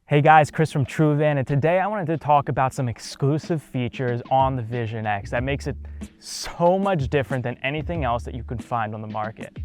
Hey guys, Chris from TrueVan, and today I wanted to talk about some exclusive features on the Vision X that makes it so much different than anything else that you can find on the market.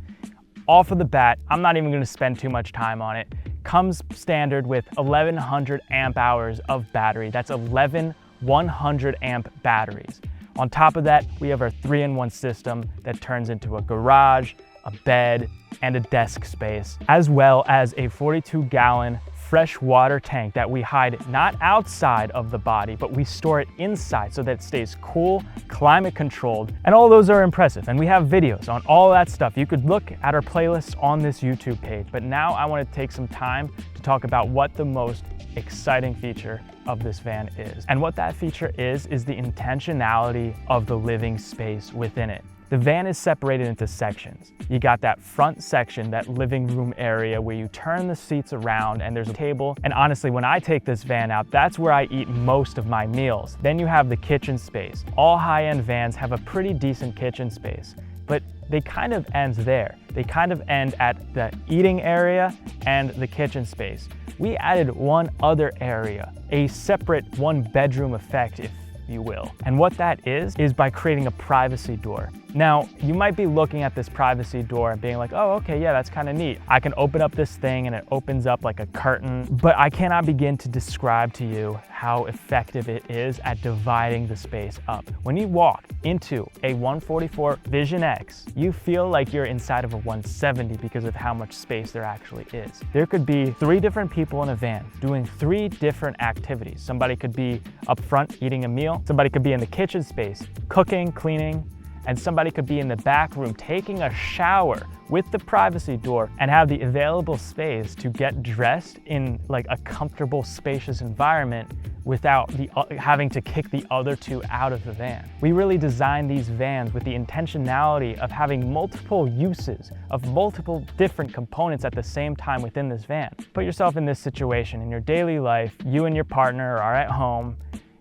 Off of the bat, I'm not even going to spend too much time on it. Comes standard with 1100 amp hours of battery. That's 11 100 amp batteries. On top of that, we have our 3-in-1 system that turns into a garage, a bed, and a desk space, as well as a 42-gallon fresh water tank that we hide not outside of the body, but we store it inside so that it stays cool, climate controlled, and all those are impressive. And we have videos on all that stuff. You could look at our playlist on this YouTube page, but now I want to take some time to talk about what the most exciting feature of this van is. And what that feature is the intentionality of the living space within it. The van is separated into sections. You got that front section, that living room area where you turn the seats around and there's a table. And honestly, when I take this van out, that's where I eat most of my meals. Then you have the kitchen space. All high-end vans have a pretty decent kitchen space, but they kind of end there. They kind of end at the eating area and the kitchen space. We added one other area, a separate one-bedroom effect, if you will. And what that is by creating a privacy door. Now, you might be looking at this privacy door and being like, oh, okay, yeah, that's kind of neat. I can open up this thing and it opens up like a curtain, but I cannot begin to describe to you how effective it is at dividing the space up. When you walk into a 144 Vision X, you feel like you're inside of a 170 because of how much space there actually is. There could be 3 different people in a van doing 3 different activities. Somebody could be up front eating a meal, somebody could be in the kitchen space cooking, cleaning, and somebody could be in the back room taking a shower with the privacy door and have the available space to get dressed in like a comfortable, spacious environment without having to kick the other 2 out of the van. We really designed these vans with the intentionality of having multiple uses of multiple different components at the same time within this van. Put yourself in this situation in your daily life. You and your partner are at home.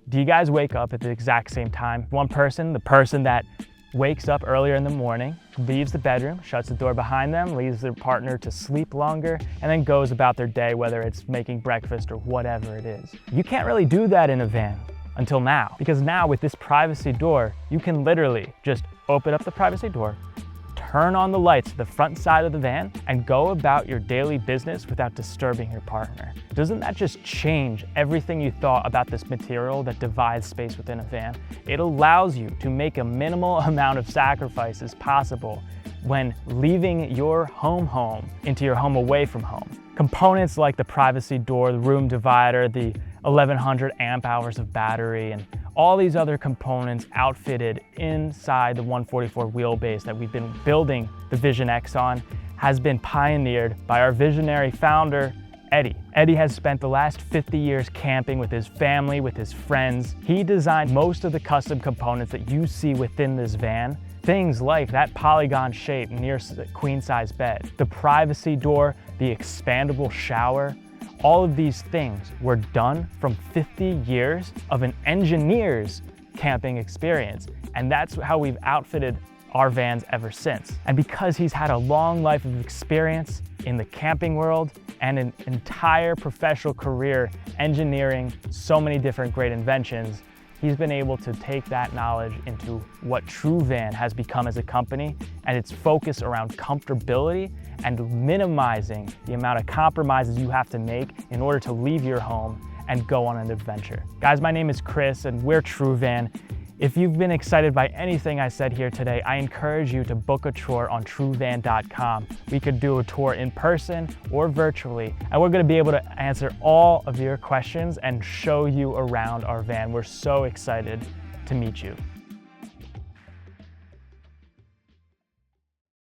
Do you guys wake up at the exact same time? One person, the person that wakes up earlier in the morning, leaves the bedroom, shuts the door behind them, leaves their partner to sleep longer, and then goes about their day, whether it's making breakfast or whatever it is. You can't really do that in a van until now, because now with this privacy door, you can literally just open up the privacy door, turn on the lights to the front side of the van, and go about your daily business without disturbing your partner. Doesn't that just change everything you thought about this material that divides space within a van? It allows you to make a minimal amount of sacrifices possible when leaving your home into your home away from home. Components like the privacy door, the room divider, the 1100 amp hours of battery, and all these other components outfitted inside the 144 wheelbase that we've been building the Vision X on has been pioneered by our visionary founder, Eddie. Eddie has spent the last 50 years camping with his family, with his friends. He designed most of the custom components that you see within this van. Things like that polygon shape near the queen-size bed, the privacy door, the expandable shower. All of these things were done from 50 years of an engineer's camping experience. And that's how we've outfitted our vans ever since. And because he's had a long life of experience in the camping world and an entire professional career engineering so many different great inventions, he's been able to take that knowledge into what TrueVan has become as a company, and its focus around comfortability and minimizing the amount of compromises you have to make in order to leave your home and go on an adventure. Guys, my name is Chris and we're TrueVan. If you've been excited by anything I said here today, I encourage you to book a tour on TrueVan.com. We could do a tour in person or virtually, and we're gonna be able to answer all of your questions and show you around our van. We're so excited to meet you.